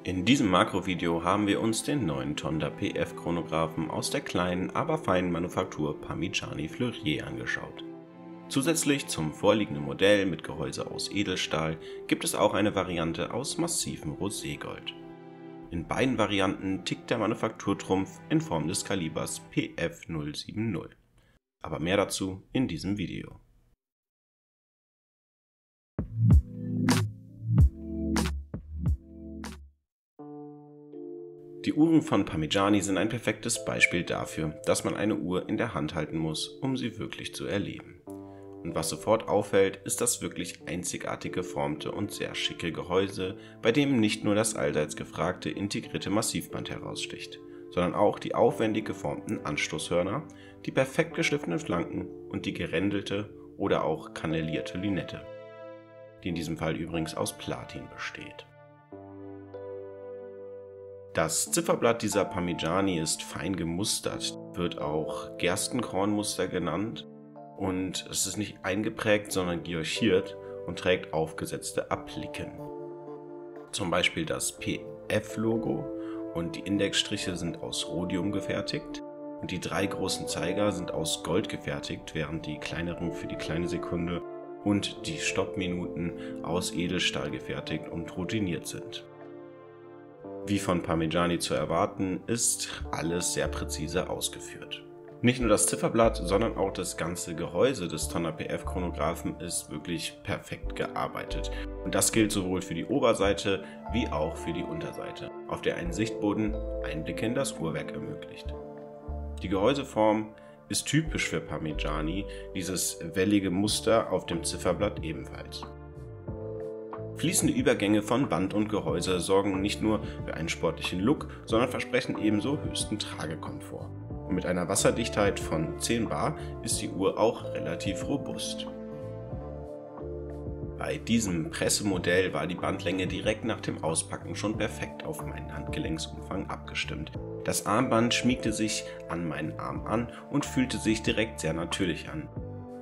In diesem Makrovideo haben wir uns den neuen Tonda PF Chronographen aus der kleinen, aber feinen Manufaktur Parmigiani Fleurier angeschaut. Zusätzlich zum vorliegenden Modell mit Gehäuse aus Edelstahl gibt es auch eine Variante aus massivem Roségold. In beiden Varianten tickt der Manufakturtrumpf in Form des Kalibers PF 070. Aber mehr dazu in diesem Video. Die Uhren von Parmigiani sind ein perfektes Beispiel dafür, dass man eine Uhr in der Hand halten muss, um sie wirklich zu erleben. Und was sofort auffällt, ist das wirklich einzigartig geformte und sehr schicke Gehäuse, bei dem nicht nur das allseits gefragte integrierte Massivband heraussticht, sondern auch die aufwendig geformten Anstoßhörner, die perfekt geschliffenen Flanken und die gerändelte oder auch kannellierte Lünette, die in diesem Fall übrigens aus Platin besteht. Das Zifferblatt dieser Parmigiani ist fein gemustert, wird auch Gerstenkornmuster genannt und es ist nicht eingeprägt, sondern guillochiert und trägt aufgesetzte Appliken. Zum Beispiel das PF-Logo und die Indexstriche sind aus Rhodium gefertigt und die 3 großen Zeiger sind aus Gold gefertigt, während die kleineren für die kleine Sekunde und die Stoppminuten aus Edelstahl gefertigt und routiniert sind. Wie von Parmigiani zu erwarten, ist alles sehr präzise ausgeführt. Nicht nur das Zifferblatt, sondern auch das ganze Gehäuse des Tonda PF Chronographen ist wirklich perfekt gearbeitet. Und das gilt sowohl für die Oberseite wie auch für die Unterseite, auf der ein Sichtboden Einblicke in das Uhrwerk ermöglicht. Die Gehäuseform ist typisch für Parmigiani, dieses wellige Muster auf dem Zifferblatt ebenfalls. Fließende Übergänge von Band und Gehäuse sorgen nicht nur für einen sportlichen Look, sondern versprechen ebenso höchsten Tragekomfort. Und mit einer Wasserdichtheit von 10 bar ist die Uhr auch relativ robust. Bei diesem Pressemodell war die Bandlänge direkt nach dem Auspacken schon perfekt auf meinen Handgelenksumfang abgestimmt. Das Armband schmiegte sich an meinen Arm an und fühlte sich direkt sehr natürlich an.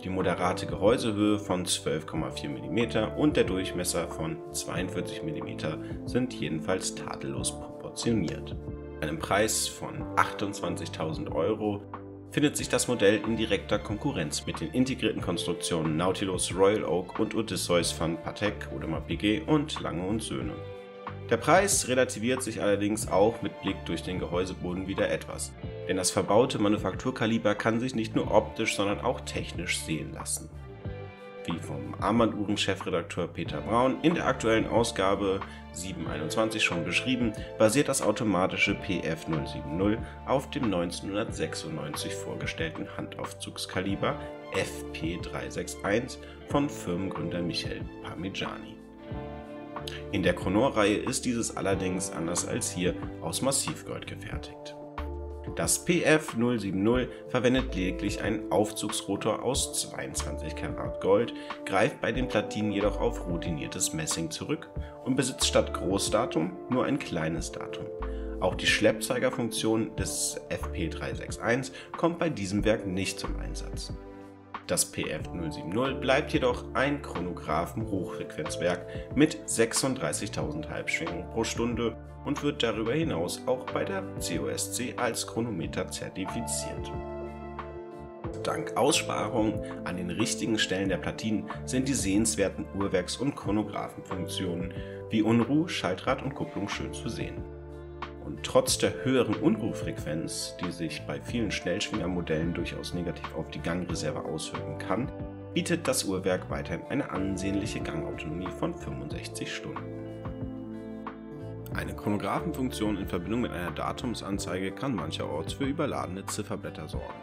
Die moderate Gehäusehöhe von 12,4 mm und der Durchmesser von 42 mm sind jedenfalls tadellos proportioniert. Bei einem Preis von 28.000 € findet sich das Modell in direkter Konkurrenz mit den integrierten Konstruktionen Nautilus, Royal Oak und Odysseus von Patek, Audemars Piguet und Lange & Söhne. Der Preis relativiert sich allerdings auch mit Blick durch den Gehäuseboden wieder etwas, denn das verbaute Manufakturkaliber kann sich nicht nur optisch, sondern auch technisch sehen lassen. Wie vom Armbanduhren-Chefredakteur Peter Braun in der aktuellen Ausgabe 7/21 schon beschrieben, basiert das automatische PF 070 auf dem 1996 vorgestellten Handaufzugskaliber FP 361 von Firmengründer Michel Parmigiani. In der Chronor-Reihe ist dieses allerdings anders als hier aus Massivgold gefertigt. Das PF 070 verwendet lediglich einen Aufzugsrotor aus 22 Karat Gold, greift bei den Platinen jedoch auf routiniertes Messing zurück und besitzt statt Großdatum nur ein kleines Datum. Auch die Schleppzeigerfunktion des FP 361 kommt bei diesem Werk nicht zum Einsatz. Das PF 070 bleibt jedoch ein Chronographen-Hochfrequenzwerk mit 36.000 Halbschwingungen pro Stunde und wird darüber hinaus auch bei der COSC als Chronometer zertifiziert. Dank Aussparungen an den richtigen Stellen der Platinen sind die sehenswerten Uhrwerks- und Chronographenfunktionen wie Unruh, Schaltrad und Kupplung schön zu sehen. Und trotz der höheren Unruhfrequenz, die sich bei vielen Schnellschwingermodellen durchaus negativ auf die Gangreserve auswirken kann, bietet das Uhrwerk weiterhin eine ansehnliche Gangautonomie von 65 Stunden. Eine Chronographenfunktion in Verbindung mit einer Datumsanzeige kann mancherorts für überladene Zifferblätter sorgen.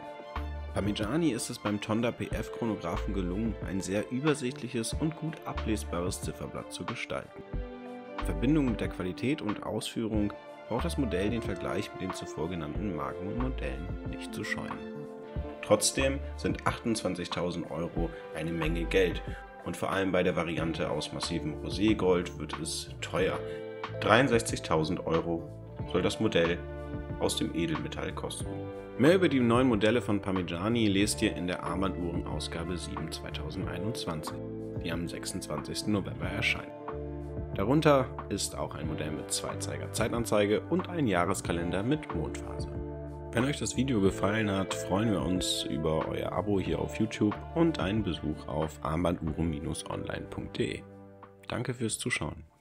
Parmigiani ist es beim Tonda PF Chronographen gelungen, ein sehr übersichtliches und gut ablesbares Zifferblatt zu gestalten. In Verbindung mit der Qualität und Ausführung braucht das Modell den Vergleich mit den zuvor genannten Marken und Modellen nicht zu scheuen. Trotzdem sind 28.000 € eine Menge Geld und vor allem bei der Variante aus massivem Roségold wird es teuer. 63.000 € soll das Modell aus dem Edelmetall kosten. Mehr über die neuen Modelle von Parmigiani lest ihr in der Armbanduhren Ausgabe 7/2021, die am 26. November erscheint. Darunter ist auch ein Modell mit Zweizeiger-Zeitanzeige und ein Jahreskalender mit Mondphase. Wenn euch das Video gefallen hat, freuen wir uns über euer Abo hier auf YouTube und einen Besuch auf armbanduhren-online.de. Danke fürs Zuschauen.